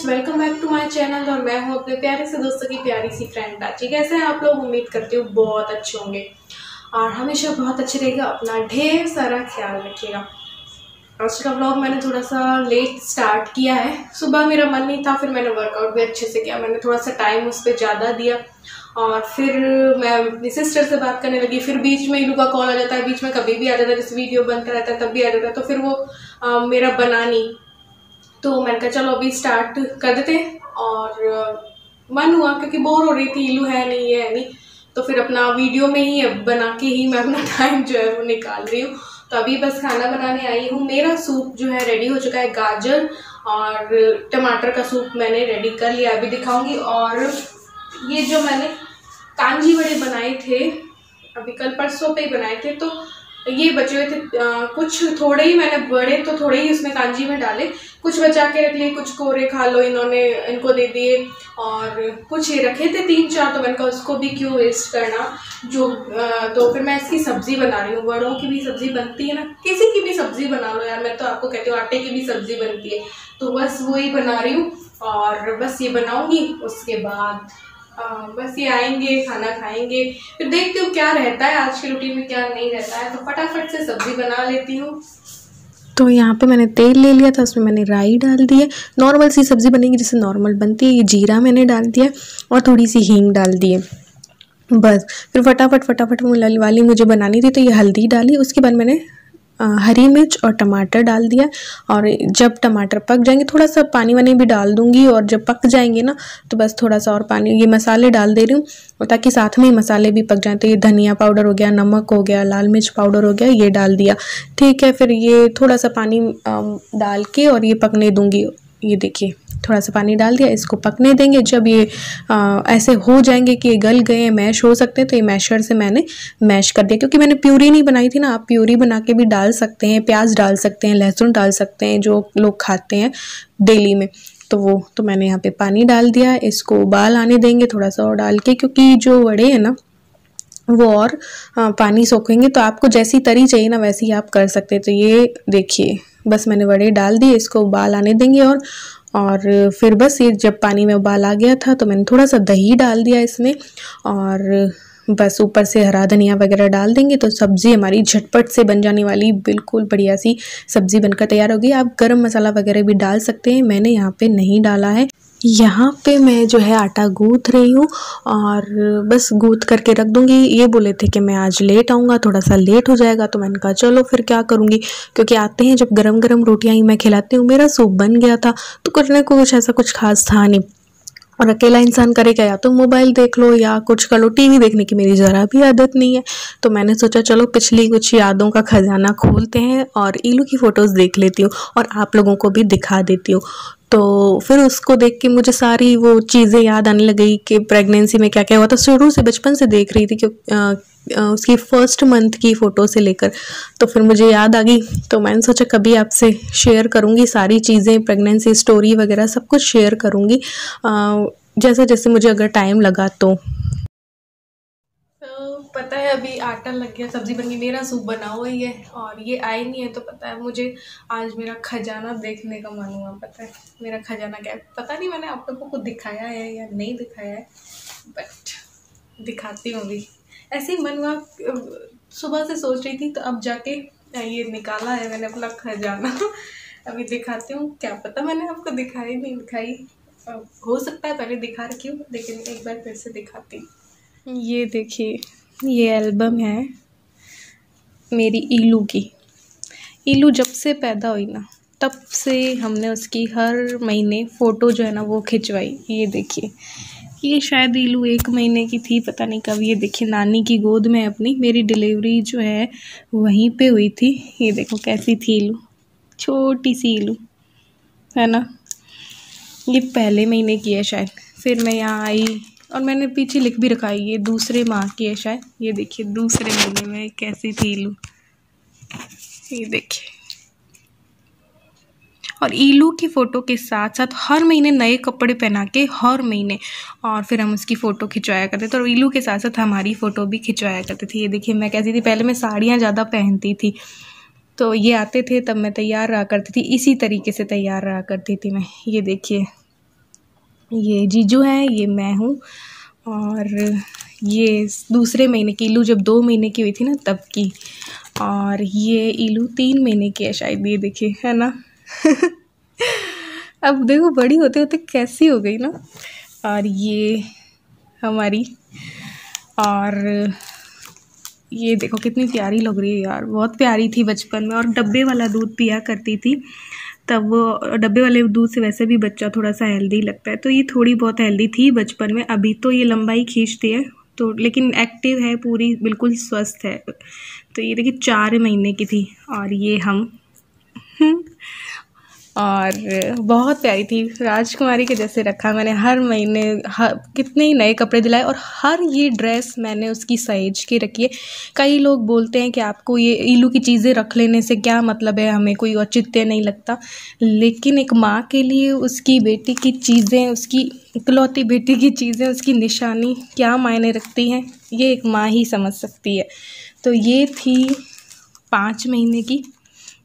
Friends, welcome back to my channel. और मैं हूँ अपने प्यारे से दोस्तों की प्यारी सी फ्रेंड प्राची। कैसे हैं आप लोग? उम्मीद करती हूँ बहुत अच्छे होंगे और हमेशा बहुत अच्छे रहेगा। अपना ढेर सारा ख्याल रखिएगा। आज का व्लॉग मैंने थोड़ा सा लेट स्टार्ट किया है। सुबह मेरा मन नहीं था, फिर मैंने वर्कआउट भी अच्छे से किया। मैंने थोड़ा सा टाइम उस पर ज़्यादा दिया और फिर मैं अपनी सिस्टर से बात करने लगी। फिर बीच में इलू का कॉल आ जाता है, बीच में कभी भी आ जाता है, जैसे वीडियो बनता रहता है तब भी आ जाता है, तो फिर वो मेरा बना नहीं। तो मैंने कहा चलो अभी स्टार्ट कर देते हैं। और मन हुआ क्योंकि बोर हो रही थी, इलू है नहीं, तो फिर अपना वीडियो में ही बना के ही मैं अपना टाइम जो है वो निकाल रही हूँ। तो अभी बस खाना बनाने आई हूँ। मेरा सूप जो है रेडी हो चुका है। गाजर और टमाटर का सूप मैंने रेडी कर लिया, अभी दिखाऊंगी। और ये जो मैंने कांजी बड़े बनाए थे, अभी कल परसों पे ही बनाए थे, तो ये बचे हुए थे। कुछ थोड़े ही मैंने बड़े तो थोड़े ही उसमें कांजी में डाले, कुछ बचा के रख लिए, कुछ कोरे खा लो इन्होंने, इनको दे दिए। और कुछ ये रखे थे 3-4, तो मैंने कहा उसको भी क्यों वेस्ट करना। तो फिर मैं इसकी सब्जी बना रही हूँ। बड़ों की भी सब्जी बनती है ना, किसी की भी सब्जी बना लो यार। मैं तो आपको कहती हूँ आटे की भी सब्जी बनती है, तो बस वही बना रही हूँ। और बस ये बनाऊंगी, उसके बाद बस ये आएंगे, खाना खाएंगे, फिर देखती हूँ क्या रहता है आज के रूटीन में, क्या नहीं रहता है। तो फटाफट से सब्जी बना लेती हूँ। तो यहाँ पे मैंने तेल ले लिया था, उसमें मैंने राई डाल दी है। नॉर्मल सी सब्ज़ी बनेगी जैसे नॉर्मल बनती है। ये जीरा मैंने डाल दिया और थोड़ी सी हींग डाल दी है। बस फिर फटाफट वाली मुझे बनानी थी, तो ये हल्दी डाली। उसके बाद मैंने हरी मिर्च और टमाटर डाल दिया। और जब टमाटर पक जाएंगे थोड़ा सा पानी वानी भी डाल दूंगी, और जब पक जाएंगे ना तो बस थोड़ा सा और पानी। ये मसाले डाल दे रही हूँ ताकि साथ में ही मसाले भी पक जाएं। तो ये धनिया पाउडर हो गया, नमक हो गया, लाल मिर्च पाउडर हो गया, ये डाल दिया। ठीक है, फिर ये थोड़ा सा पानी डाल के और ये पकने दूंगी। ये देखिए थोड़ा सा पानी डाल दिया, इसको पकने देंगे। जब ये ऐसे हो जाएंगे कि ये गल गए, मैश हो सकते हैं, तो ये मैशर से मैंने मैश कर दिया। क्योंकि मैंने प्यूरी नहीं बनाई थी ना, आप प्यूरी बना के भी डाल सकते हैं, प्याज डाल सकते हैं, लहसुन डाल सकते हैं, जो लोग खाते हैं डेली में। तो मैंने यहाँ पे पानी डाल दिया। इसको उबाल आने देंगे थोड़ा सा और डाल के, क्योंकि जो वड़े हैं ना वो और पानी सोखेंगे। तो आपको जैसी तरी चाहिए ना वैसी ही आप कर सकते हैं। तो ये देखिए बस मैंने वड़े डाल दिए, इसको उबाल आने देंगे। और फिर बस ये जब पानी में उबाल आ गया था तो मैंने थोड़ा सा दही डाल दिया इसमें, और बस ऊपर से हरा धनिया वगैरह डाल देंगे। तो सब्ज़ी हमारी झटपट से बन जाने वाली बिल्कुल बढ़िया सी सब्ज़ी बनकर तैयार होगी। आप गरम मसाला वगैरह भी डाल सकते हैं, मैंने यहाँ पे नहीं डाला है। यहाँ पे मैं जो है आटा गूँथ रही हूँ और बस गूँथ करके रख दूँगी। ये बोले थे कि मैं आज लेट आऊँगा, थोड़ा सा लेट हो जाएगा, तो मैंने कहा चलो फिर क्या करूँगी, क्योंकि आते हैं जब गरम गरम रोटियाँ ही मैं खिलाती हूँ। मेरा सूप बन गया था तो करने को कुछ ऐसा कुछ खास था नहीं, और अकेला इंसान करे क्या, या तो मोबाइल देख लो या कुछ कर लो। टीवी देखने की मेरी ज़रा भी आदत नहीं है। तो मैंने सोचा चलो पिछली कुछ यादों का खजाना खोलते हैं और इलू की फ़ोटोज़ देख लेती हूँ और आप लोगों को भी दिखा देती हूँ। तो फिर उसको देख के मुझे सारी वो चीज़ें याद आने लग गई कि प्रेगनेंसी में क्या क्या हुआ था। शुरू से बचपन से देख रही थी कि उसकी फर्स्ट मंथ की फ़ोटो से लेकर, तो फिर मुझे याद आ गई। तो मैंने सोचा कभी आपसे शेयर करूँगी सारी चीज़ें, प्रेगनेंसी स्टोरी वगैरह सब कुछ शेयर करूँगी जैसे जैसे मुझे अगर टाइम लगा तो पता है अभी आटा लग गया, सब्जी बन गई, मेरा सूप बना हुआ ही है और ये आए नहीं है। तो पता है मुझे आज मेरा खजाना देखने का मन हुआ। पता है मेरा खजाना क्या है, पता नहीं मैंने आप लोगों को दिखाया है या नहीं दिखाया है, बट दिखाती हूँ अभी। ऐसे ही मन हुआ, सुबह से सोच रही थी, तो अब जाके ये निकाला है मैंने अपना खजाना। अभी दिखाती हूँ, क्या पता मैंने आपको दिखाई नहीं दिखाई, हो सकता है पहले दिखा रखी हूँ, लेकिन एक बार फिर से दिखाती हूँ। ये देखिए, ये एल्बम है मेरी इलू की। इलू जब से पैदा हुई ना तब से हमने उसकी हर महीने फ़ोटो जो है ना वो खिंचवाई। ये देखिए, ये शायद इलू 1 महीने की थी, पता नहीं कब। ये देखिए नानी की गोद में अपनी, मेरी डिलीवरी जो है वहीं पे हुई थी। ये देखो कैसी थी इलू, छोटी सी इलू है ना। ये पहले महीने की है शायद। फिर मैं यहाँ आई और मैंने पीछे लिख भी रखा है, ये दूसरे माह की है शायद। ये देखिए दूसरे महीने में कैसी थी इलू, ये देखिए। और इलू की फ़ोटो के साथ साथ हर महीने नए कपड़े पहना के, हर महीने, और फिर हम उसकी फ़ोटो खिंचवाया करते थे। और इलू के साथ साथ हमारी फ़ोटो भी खिंचवाया करते थे। ये देखिए मैं कैसी थी, पहले मैं साड़ियाँ ज़्यादा पहनती थी, तो ये आते थे तब मैं तैयार रहा करती थी, इसी तरीके से तैयार रहा करती थी मैं। ये देखिए ये जीजू हैं, ये मैं हूँ, और ये दूसरे महीने की इलू जब 2 महीने की हुई थी ना तब की, और ये इलू 3 महीने की है शायद, ये देखिए है ना। अब देखो बड़ी होते होते कैसी हो गई ना। और ये हमारी, और ये देखो कितनी प्यारी लग रही है यार, बहुत प्यारी थी बचपन में, और डब्बे वाला दूध पिया करती थी तब। वो डब्बे वाले दूध से वैसे भी बच्चा थोड़ा सा हेल्दी लगता है, तो ये थोड़ी बहुत हेल्दी थी बचपन में। अभी तो ये लंबाई खींचती है तो, लेकिन एक्टिव है पूरी, बिल्कुल स्वस्थ है। तो ये देखिए 4 महीने की थी, और ये हम और बहुत प्यारी थी, राजकुमारी के जैसे रखा मैंने। हर महीने कितने ही नए कपड़े दिलाए, और हर ये ड्रेस मैंने उसकी सहेज के रखी है। कई लोग बोलते हैं कि आपको ये इलू की चीज़ें रख लेने से क्या मतलब है, हमें कोई औचित्य नहीं लगता, लेकिन एक माँ के लिए उसकी बेटी की चीज़ें, उसकी इकलौती बेटी की चीज़ें, उसकी निशानी क्या मायने रखती हैं, ये एक माँ ही समझ सकती है। तो ये थी 5 महीने की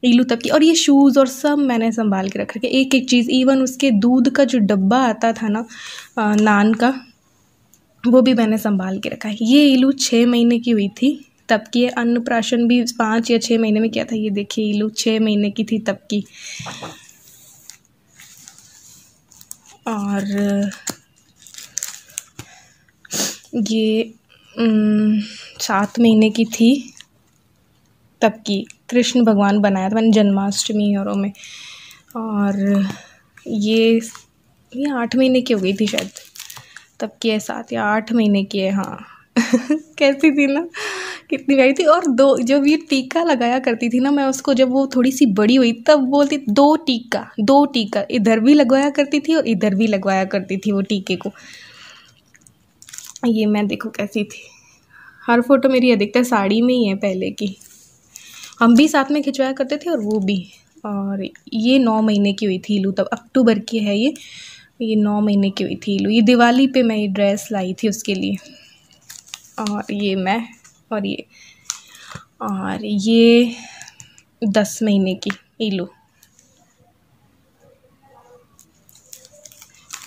इलू तक की, और ये शूज़ और सब मैंने संभाल के रख रखे, एक एक चीज़। इवन उसके दूध का जो डब्बा आता था ना नान का, वो भी मैंने संभाल के रखा है। ये इलू 6 महीने की हुई थी तब की है। अन्नप्राशन भी 5 या 6 महीने में किया था। ये देखिए इलू 6 महीने की थी तब की। और ये 7 महीने की थी तब की, कृष्ण भगवान बनाया था मैंने जन्माष्टमी और में। और ये 8 महीने की हो गई थी शायद तब की है, 7 या 8 महीने की है, हाँ। कैसी थी ना, कितनी प्यारी थी। और जब ये टीका लगाया करती थी ना, मैं उसको जब वो थोड़ी सी बड़ी हुई तब बोलती 2 टीका, इधर भी लगवाया करती थी और इधर भी लगवाया करती थी वो टीके को। ये मैं देखो कैसी थी, हर फोटो मेरी अधिकतर साड़ी में ही है पहले की। हम भी साथ में खिंचवाया करते थे और वो भी। और ये 9 महीने की हुई थी इलू तब, अक्टूबर की है ये 9 महीने की हुई थी इलू। ये दिवाली पे मैं ये ड्रेस लाई थी उसके लिए। और ये मैं, और ये 10 महीने की इलू।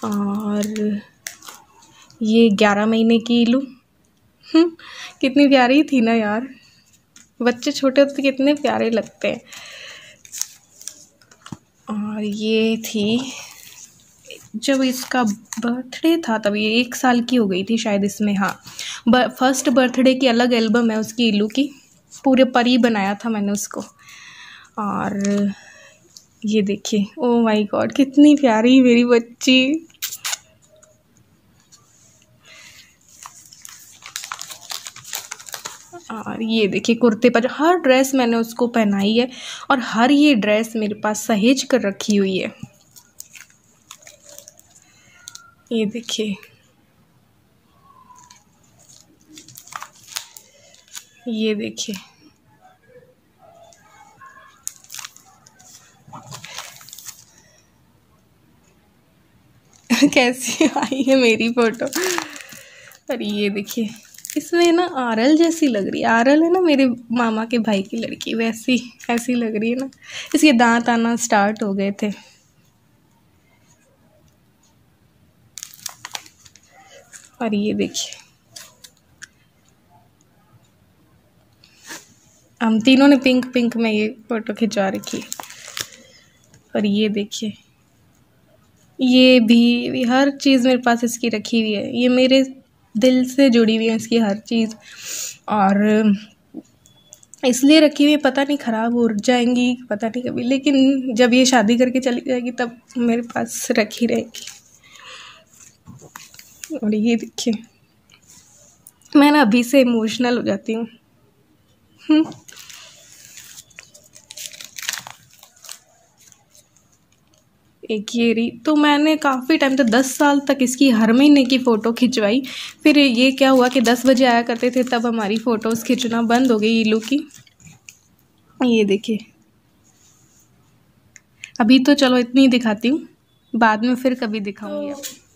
और ये 11 महीने की इलू। कितनी प्यारी थी ना यार, बच्चे छोटे होते कितने प्यारे लगते हैं। और ये थी जब इसका बर्थडे था तब, ये 1 साल की हो गई थी शायद इसमें, हाँ। फर्स्ट बर्थडे की अलग एल्बम है उसकी इलू की, पूरे परी बनाया था मैंने उसको। और ये देखिए, ओ माय गॉड कितनी प्यारी मेरी बच्ची। और ये देखिए कुर्ते पर हर ड्रेस मैंने उसको पहनाई है, और हर ये ड्रेस मेरे पास सहेज कर रखी हुई है। ये देखिए, ये देखिए, कैसी आई है मेरी फोटो। और ये देखिए, इसमें ना आरल जैसी लग रही है, आरल है ना मेरे मामा के भाई की लड़की, वैसी ऐसी लग रही है ना। इसके दांत आना स्टार्ट हो गए थे। और ये देखिए, हम तीनों ने पिंक में ये फोटो खिंचवा रखी है। और ये देखिए, ये भी हर चीज़ मेरे पास इसकी रखी हुई है, ये मेरे दिल से जुड़ी हुई है इसकी हर चीज़। और इसलिए रखी हुई है, पता नहीं ख़राब हो जाएंगी पता नहीं कभी, लेकिन जब ये शादी करके चली जाएगी तब मेरे पास रखी रहेगी। और ये देखिए, मैं ना अभी से इमोशनल हो जाती हूँ। एक ये रही, तो मैंने काफ़ी टाइम तक 10 साल तक इसकी हर महीने की फ़ोटो खिंचवाई। फिर ये क्या हुआ कि 10 बजे आया करते थे तब हमारी फ़ोटोज़ खिंचना बंद हो गई इलू की। ये देखिए, अभी तो चलो इतनी दिखाती हूँ, बाद में फिर कभी दिखाऊंगी।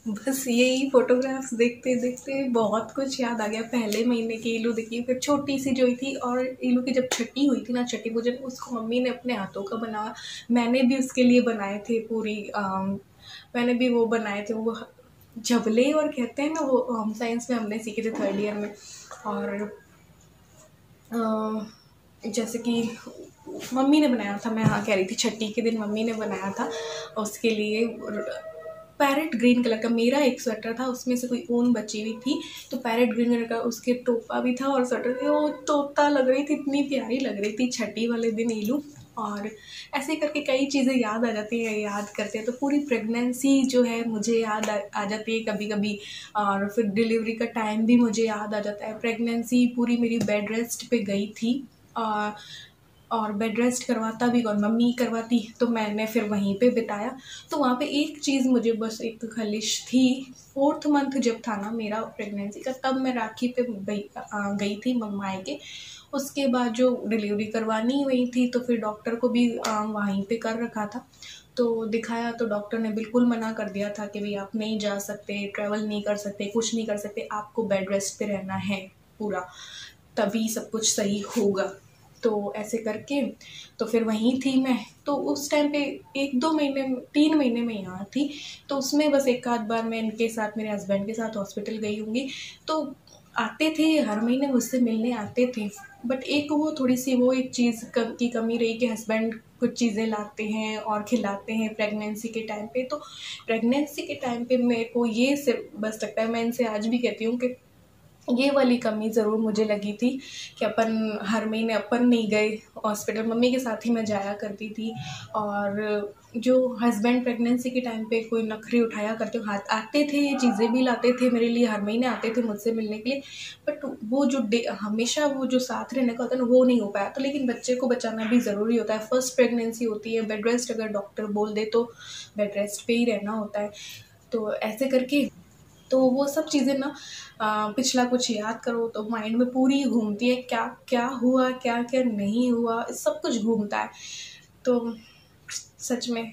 तो बस यही फ़ोटोग्राफ्स देखते देखते बहुत कुछ याद आ गया। पहले महीने की इलू देखी, फिर छोटी सी जो थी, और इलू की जब छठी हुई थी ना, छठी पूजन, उसको मम्मी ने अपने हाथों का बनाया। मैंने भी उसके लिए बनाए थे मैंने भी वो बनाए थे, वो जबले और कहते हैं ना, वो होम साइंस में हमने सीखे थे 3rd ईयर में। और जैसे कि मम्मी ने बनाया था, मैं हाँ कह रही थी, छठी के दिन मम्मी ने बनाया था उसके लिए पैरेट ग्रीन कलर का। मेरा एक स्वेटर था, उसमें से कोई ऊन बची हुई थी, तो पैरेट ग्रीन कलर का उसके टोपा भी था और स्वेटर थी। वो तोता लग रही थी, इतनी प्यारी लग रही थी छठी वाले दिन ईलू। और ऐसे करके कई चीज़ें याद आ जाती हैं, याद करते हैं तो पूरी प्रेगनेंसी जो है मुझे याद आ जाती है कभी कभी। और फिर डिलीवरी का टाइम भी मुझे याद आ जाता है। प्रेगनेंसी पूरी मेरी बेड रेस्ट पे गई थी, और बेड रेस्ट करवाता भी कौन, मम्मी करवाती, तो मैंने फिर वहीं पे बिताया। तो वहाँ पे एक चीज़ मुझे बस एक खलिश थी, 4th मंथ जब था ना मेरा प्रेगनेंसी का, तब मैं राखी पे गई थी मायके के। उसके बाद जो डिलीवरी करवानी हुई थी, तो फिर डॉक्टर को भी वहीं पे कर रखा था, तो दिखाया तो डॉक्टर ने बिल्कुल मना कर दिया था कि भाई आप नहीं जा सकते, ट्रैवल नहीं कर सकते, कुछ नहीं कर सकते, आपको बेड रेस्ट पे रहना है पूरा, तभी सब कुछ सही होगा। तो ऐसे करके तो फिर वहीं थी मैं। तो उस टाइम पे 1-2 महीने 3 महीने में यहाँ थी, तो उसमें बस एक आध बार मैं इनके साथ, मेरे हस्बैंड के साथ हॉस्पिटल गई होंगी। तो आते थे हर महीने मुझसे मिलने आते थे, बट एक वो थोड़ी सी वो एक चीज़ की कमी रही कि हस्बैंड कुछ चीज़ें लाते हैं और खिलाते हैं प्रेगनेंसी के टाइम पे। तो प्रेगनेंसी के टाइम पे मेरे को ये सिर्फ बस लगता है, मैं इनसे आज भी कहती हूँ कि ये वाली कमी ज़रूर मुझे लगी थी कि अपन हर महीने अपन नहीं गए हॉस्पिटल, मम्मी के साथ ही मैं जाया करती थी। और जो हस्बैंड प्रेगनेंसी के टाइम पे कोई नखरे उठाया करते हाथ आते थे, चीज़ें भी लाते थे मेरे लिए, हर महीने आते थे मुझसे मिलने के लिए, बट वो जो हमेशा वो जो साथ रहने का होता है ना, वो नहीं हो पाया। तो लेकिन बच्चे को बचाना भी ज़रूरी होता है, फर्स्ट प्रेगनेंसी होती है, बेड रेस्ट अगर डॉक्टर बोल दे तो बेड रेस्ट पे ही रहना होता है। तो ऐसे करके तो वो सब चीज़ें ना पिछला कुछ याद करो तो माइंड में पूरी घूमती है, क्या क्या हुआ, क्या क्या नहीं हुआ, सब कुछ घूमता है। तो सच में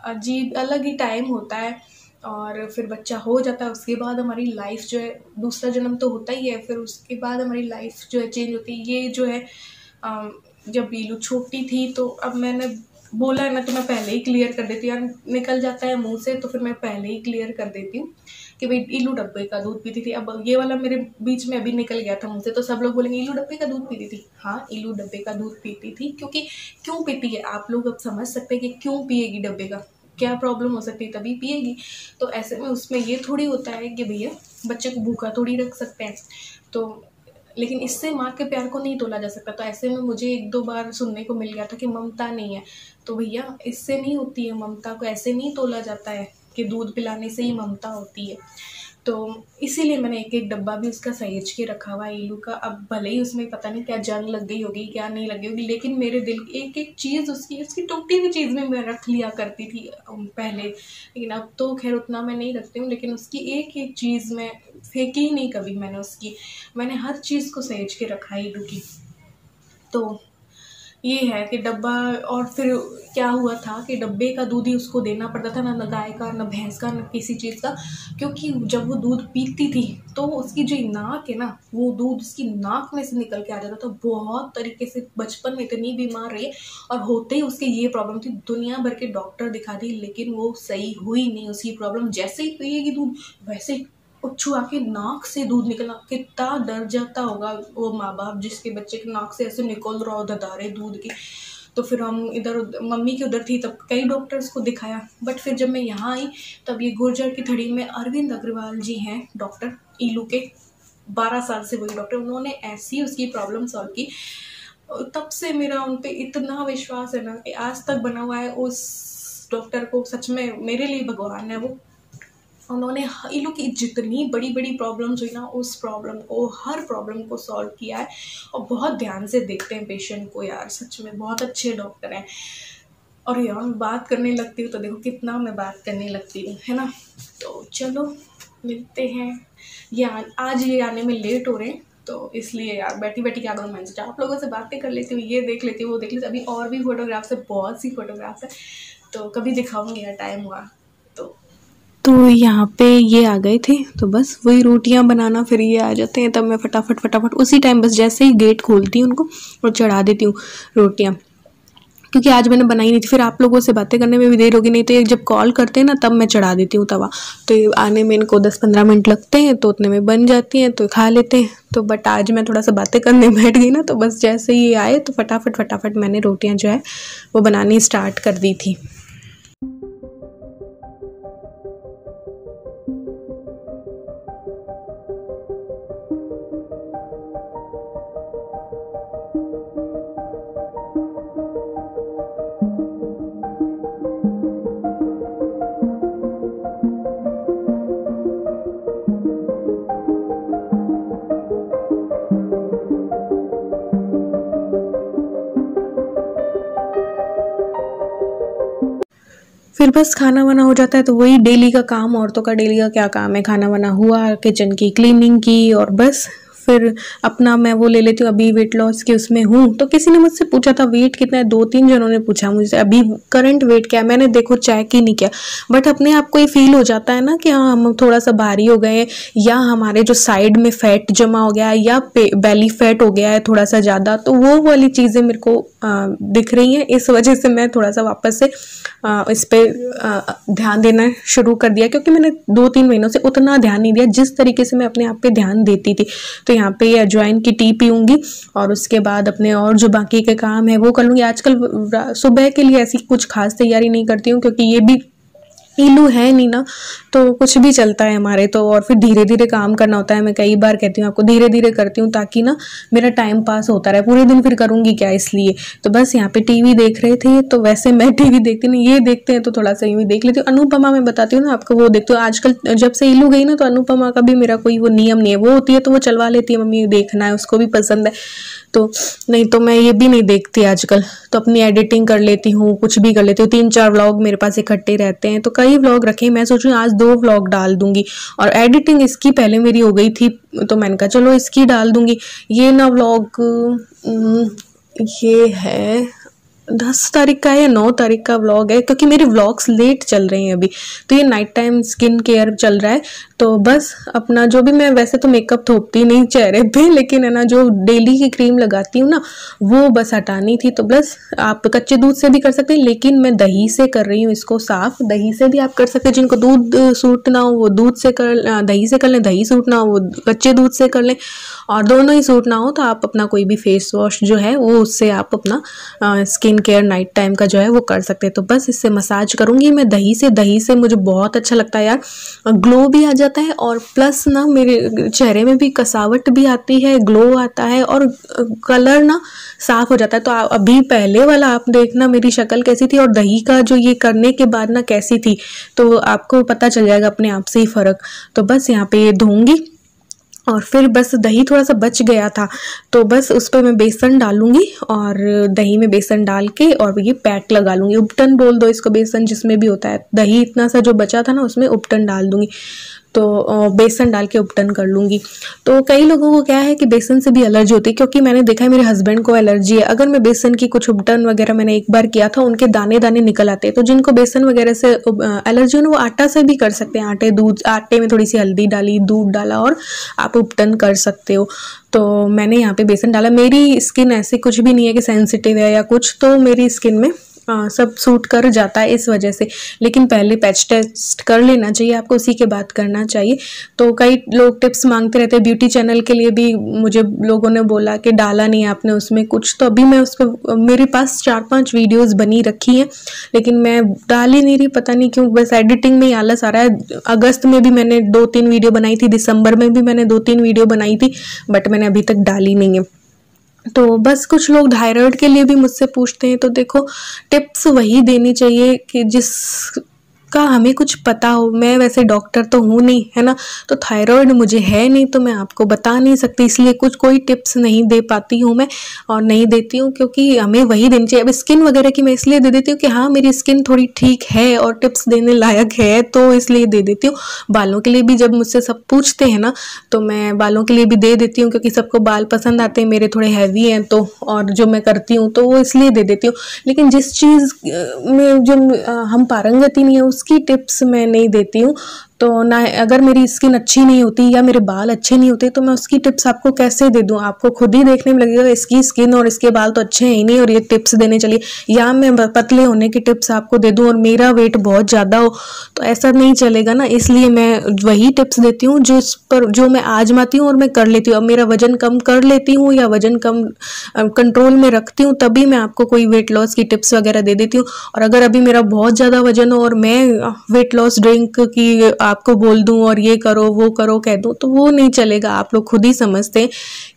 अजीब अलग ही टाइम होता है। और फिर बच्चा हो जाता है, उसके बाद हमारी लाइफ जो है, दूसरा जन्म तो होता ही है, फिर उसके बाद हमारी लाइफ जो है चेंज होती है। ये जो है जब लीलू छोटी थी, तो अब मैंने बोला है ना, तो मैं पहले ही क्लियर कर देती हूँ यार, निकल जाता है मुंह से तो फिर मैं पहले ही क्लियर कर देती हूँ कि भाई ईलू डब्बे का दूध पीती थी। अब ये वाला मेरे बीच में अभी निकल गया था मुंह से, तो सब लोग बोलेंगे ईलू डब्बे का दूध पीती थी। हाँ, ईलू डब्बे का दूध पीती थी, क्योंकि क्यों पीती है आप लोग अब समझ सकते हैं कि क्यों पिएगी डब्बे का, क्या प्रॉब्लम हो सकती है, तभी पिएगी। तो ऐसे में उसमें ये थोड़ी होता है कि भैया बच्चे को भूखा थोड़ी रख सकते हैं, तो लेकिन इससे माँ के प्यार को नहीं तोला जा सकता। तो ऐसे में मुझे 1-2 बार सुनने को मिल गया था कि ममता नहीं है, तो भैया इससे नहीं होती है ममता, को ऐसे नहीं तोला जाता है कि दूध पिलाने से ही ममता होती है। तो इसीलिए मैंने एक एक डब्बा भी उसका सहेज के रखा हुआ है ईलू का। अब भले ही उसमें पता नहीं क्या जंग लग गई होगी, क्या नहीं लगी होगी, लेकिन मेरे दिल की एक एक चीज़ उसकी टूटी हुई चीज़ में मैं रख लिया करती थी पहले, लेकिन अब तो खैर उतना मैं नहीं रखती हूँ। लेकिन उसकी एक एक चीज़ में फेंकी ही नहीं कभी मैंने उसकी, मैंने हर चीज़ को सहेज के रखा है ईलू की। तो ये है कि डब्बा, और फिर क्या हुआ था कि डब्बे का दूध ही उसको देना पड़ता था, ना गाय का, ना भैंस का, ना किसी चीज़ का, क्योंकि जब वो दूध पीती थी तो उसकी जो नाक है ना, वो दूध उसकी नाक में से निकल के आ जाता था। बहुत तरीके से बचपन में इतनी बीमार रही है, और होते ही उसके ये प्रॉब्लम थी, दुनिया भर के डॉक्टर दिखा दी, लेकिन वो सही हुई नहीं उसकी प्रॉब्लम। जैसे ही पिएगी दूध वैसे ही छुआ के नाक से दूध निकलना, कितना डर जाता होगा वो माँ बाप जिसके बच्चे के नाक से ऐसे निकल रहा हो धधारे दूध की। तो फिर हम इधर मम्मी की उधर थी तब कई डॉक्टर्स को दिखाया, बट फिर जब मैं यहाँ आई तब ये गुर्जर की थड़ी में अरविंद अग्रवाल जी हैं डॉक्टर, ईलू के 12 साल से वही डॉक्टर, उन्होंने ऐसी उसकी प्रॉब्लम सॉल्व की। तब से मेरा उन पर इतना विश्वास है ना कि आज तक बना हुआ है। उस डॉक्टर को सच में मेरे लिए भगवान है वो। उन्होंने ईलू की जितनी बड़ी बड़ी प्रॉब्लम्स हुई ना, उस प्रॉब्लम को, हर प्रॉब्लम को सॉल्व किया है, और बहुत ध्यान से देखते हैं पेशेंट को यार, सच में बहुत अच्छे डॉक्टर हैं। और यार बात करने लगती हूँ तो देखो कितना मैं बात करने लगती हूँ, है ना। तो चलो मिलते हैं। आज ये आने में लेट हो रहे हैं, तो इसलिए यार बैठी बैठी क्या करूँ, मैं आप लोगों से बातें कर लेती हूँ, ये देख लेती हूँ, वो देख लेती हूँ। अभी और भी फोटोग्राफ्स है, बहुत सी फोटोग्राफ्स है, तो कभी दिखाऊंगी यार टाइम हुआ तो यहाँ पे ये आ गए थे, तो बस वही रोटियां बनाना, फिर ये आ जाते हैं, तब मैं फटाफट उसी टाइम बस जैसे ही गेट खोलती हूँ उनको और चढ़ा देती हूँ रोटियां। क्योंकि आज मैंने बनाई नहीं थी। फिर आप लोगों से बातें करने में भी देर होगी, नहीं तो ये जब कॉल करते हैं ना तब मैं चढ़ा देती हूँ तवा, तो ये आने में इनको 10-15 मिनट लगते हैं, तो उतने में बन जाती हैं तो खा लेते हैं। तो बट आज मैं थोड़ा सा बातें करने बैठ गई ना, तो बस जैसे ही ये आए तो फटाफट मैंने रोटियाँ जो है वो बनानी स्टार्ट कर दी थी। फिर बस खाना वाना हो जाता है, तो वही डेली का काम, औरतों का डेली का क्या काम है, खाना वाना हुआ, किचन की क्लीनिंग की, और बस फिर अपना मैं वो ले लेती हूँ। अभी वेट लॉस के उसमें हूँ, तो किसी ने मुझसे पूछा था वेट कितना है, 2-3 जनों ने पूछा मुझसे अभी करंट वेट क्या है। मैंने देखो चेक ही नहीं किया, बट अपने आप को ये फील हो जाता है ना कि हाँ हम थोड़ा सा भारी हो गए, या हमारे जो साइड में फैट जमा हो गया है, या बेली फैट हो गया है थोड़ा सा ज़्यादा, तो वो वाली चीज़ें मेरे को दिख रही हैं। इस वजह से मैं थोड़ा सा वापस से इस पर ध्यान देना शुरू कर दिया, क्योंकि मैंने 2-3 महीनों से उतना ध्यान नहीं दिया जिस तरीके से मैं अपने आप पे ध्यान देती थी। तो यहाँ पे ये अजवाइन की टी पीऊँगी, और उसके बाद अपने और जो बाकी के काम है वो कर लूँगी। आजकल सुबह के लिए ऐसी कुछ खास तैयारी नहीं करती हूँ, क्योंकि ये भी इलू है नहीं ना, तो कुछ भी चलता है हमारे तो, और फिर धीरे धीरे काम करना होता है। मैं कई बार कहती हूँ आपको धीरे धीरे करती हूँ, ताकि ना मेरा टाइम पास होता रहे, पूरे दिन फिर करूँगी क्या, इसलिए। तो बस यहाँ पे टीवी देख रहे थे, तो वैसे मैं टीवी देखती नहीं, ये देखते हैं तो थोड़ा सा यूँ देख लेती हूँ। अनुपमा मैं बताती हूँ ना आपको, वो देखती हूँ। आजकल जब से इलू गई ना, तो अनुपमा का भी मेरा कोई वो नियम नहीं है, वो होती है तो वो चलवा लेती है, मम्मी देखना है, उसको भी पसंद है, तो नहीं तो मैं ये भी नहीं देखती आजकल। तो अपनी एडिटिंग कर लेती हूँ, कुछ भी कर लेती हूँ। 3-4 व्लॉग मेरे पास इकट्ठे रहते हैं, तो कई व्लॉग रखे। मैं सोच रही हूँ आज 2 व्लॉग डाल दूंगी, और एडिटिंग इसकी पहले मेरी हो गई थी, तो मैंने कहा चलो इसकी डाल दूंगी। ये ना व्लॉग ये है 10 तारीख का है या 9 तारीख का व्लॉग है, क्योंकि मेरे व्लॉग्स लेट चल रहे हैं अभी। तो ये नाइट टाइम स्किन केयर चल रहा है, तो बस अपना जो भी, मैं वैसे तो मेकअप थोपती नहीं चेहरे पे, लेकिन है ना जो डेली की क्रीम लगाती हूँ ना, वो बस हटानी थी। तो बस आप कच्चे दूध से भी कर सकते हैं, लेकिन मैं दही से कर रही हूँ इसको साफ। दही से भी आप कर सकते हैं, जिनको दूध सूट ना हो वो दूध से कर, दही से कर लें, दही सूट ना हो वो कच्चे दूध से कर लें, और दोनों ही सूट ना हो तो आप अपना कोई भी फेस वॉश जो है वो उससे आप अपना स्किन केयर नाइट टाइम का जो है वो कर सकते हैं। तो बस इससे मसाज करूँगी मैं दही से मुझे बहुत अच्छा लगता है यार, ग्लो भी आ जाता है, और प्लस ना मेरे चेहरे में भी कसावट भी आती है, ग्लो आता है, और कलर ना साफ हो जाता है। तो अभी पहले वाला आप देखना मेरी शक्ल कैसी थी, और दही का जो ये करने के बाद ना कैसी थी, तो आपको पता चल जाएगा अपने आप से ही फ़र्क। तो बस यहाँ पे ये धोऊंगी, और फिर बस दही थोड़ा सा बच गया था, तो बस उस पर मैं बेसन डालूंगी, और दही में बेसन डाल के और ये पैक लगा लूँगी। उपटन बोल दो इसको, बेसन जिसमें भी होता है। दही इतना सा जो बचा था ना, उसमें उपटन डाल दूँगी, तो बेसन डाल के उपटन कर लूँगी। तो कई लोगों को क्या है कि बेसन से भी एलर्जी होती है, क्योंकि मैंने देखा है मेरे हस्बैंड को एलर्जी है। अगर मैं बेसन की कुछ उपटन वगैरह मैंने एक बार किया था, उनके दाने दाने निकल आते हैं। तो जिनको बेसन वगैरह से एलर्जी हो ना, वो आटा से भी कर सकते हैं। आटे में थोड़ी सी हल्दी डाली, दूध डाला, और आप उपटन कर सकते हो। तो मैंने यहाँ पे बेसन डाला। मेरी स्किन ऐसी कुछ भी नहीं है कि सेंसिटिव है या कुछ, तो मेरी स्किन में सब सूट कर जाता है इस वजह से। लेकिन पहले पैच टेस्ट कर लेना चाहिए आपको, उसी के बाद करना चाहिए। तो कई लोग टिप्स मांगते रहते हैं, ब्यूटी चैनल के लिए भी मुझे लोगों ने बोला कि डाला नहीं आपने उसमें कुछ, तो अभी मैं उसको, मेरे पास 4-5 वीडियोस बनी रखी हैं, लेकिन मैं डाल ही नहीं रही, पता नहीं क्यों, बस एडिटिंग में ही आलस आ रहा है। अगस्त में भी मैंने 2-3 वीडियो बनाई थी, दिसंबर में भी मैंने 2-3 वीडियो बनाई थी, बट मैंने अभी तक डाली नहीं है। तो बस कुछ लोग थायराइड के लिए भी मुझसे पूछते हैं, तो देखो टिप्स वही देनी चाहिए कि जिसका हमें कुछ पता हो। मैं वैसे डॉक्टर तो हूँ नहीं, है ना, तो थायराइड मुझे है नहीं, तो मैं आपको बता नहीं सकती, इसलिए कोई टिप्स नहीं दे पाती हूँ मैं, और नहीं देती हूँ, क्योंकि हमें वही देनी चाहिए। अब स्किन वगैरह की मैं इसलिए दे देती हूँ कि हाँ मेरी स्किन थोड़ी ठीक है और टिप्स देने लायक है, तो इसलिए दे देती हूँ। बालों के लिए भी जब मुझसे सब पूछते हैं ना, तो मैं बालों के लिए भी दे देती हूँ, क्योंकि सबको बाल पसंद आते हैं, मेरे थोड़े हैवी हैं, तो और जो मैं करती हूँ तो वो इसलिए दे देती हूँ। लेकिन जिस चीज़ में जो हम पारंगति नहीं है, उसकी टिप्स मैं नहीं देती हूँ। तो ना, अगर मेरी स्किन अच्छी नहीं होती या मेरे बाल अच्छे नहीं होते तो मैं उसकी टिप्स आपको कैसे दे दूँ? आपको खुद ही देखने में लगेगा इसकी स्किन और इसके बाल तो अच्छे हैं ही नहीं और ये टिप्स देने चलिए, या मैं पतले होने की टिप्स आपको दे दूँ और मेरा वेट बहुत ज़्यादा हो, तो ऐसा नहीं चलेगा ना। इसलिए मैं वही टिप्स देती हूँ जो मैं आजमाती हूँ और मैं कर लेती हूँ। अब मेरा वजन कम कर लेती हूँ या वजन कम कंट्रोल में रखती हूँ, तभी मैं आपको कोई वेट लॉस की टिप्स वगैरह दे देती हूँ। और अगर अभी मेरा बहुत ज़्यादा वजन हो और मैं वेट लॉस ड्रिंक की आपको बोल दूं और ये करो वो करो कह दूं, तो वो नहीं चलेगा। आप लोग खुद ही समझते हैं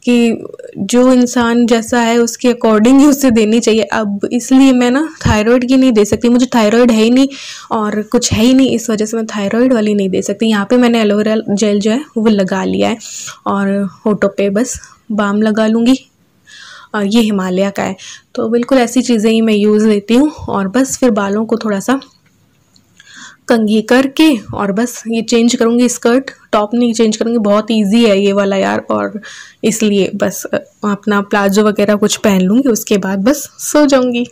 कि जो इंसान जैसा है उसके अकॉर्डिंग ही उसे देनी चाहिए। अब इसलिए मैं ना थायराइड की नहीं दे सकती, मुझे थायराइड है ही नहीं और कुछ है ही नहीं, इस वजह से मैं थायराइड वाली नहीं दे सकती। यहाँ पे मैंने एलोवेरा जेल जो है वो लगा लिया है और होठों पे बस बाम लगा लूँगी। और ये हिमालय का है, तो बिल्कुल ऐसी चीज़ें ही मैं यूज़ लेती हूँ। और बस फिर बालों को थोड़ा सा कंघी करके और बस ये चेंज करूँगी, स्कर्ट टॉप नहीं चेंज करूँगी, बहुत इजी है ये वाला यार। और इसलिए बस अपना प्लाजो वगैरह कुछ पहन लूँगी, उसके बाद बस सो जाऊँगी।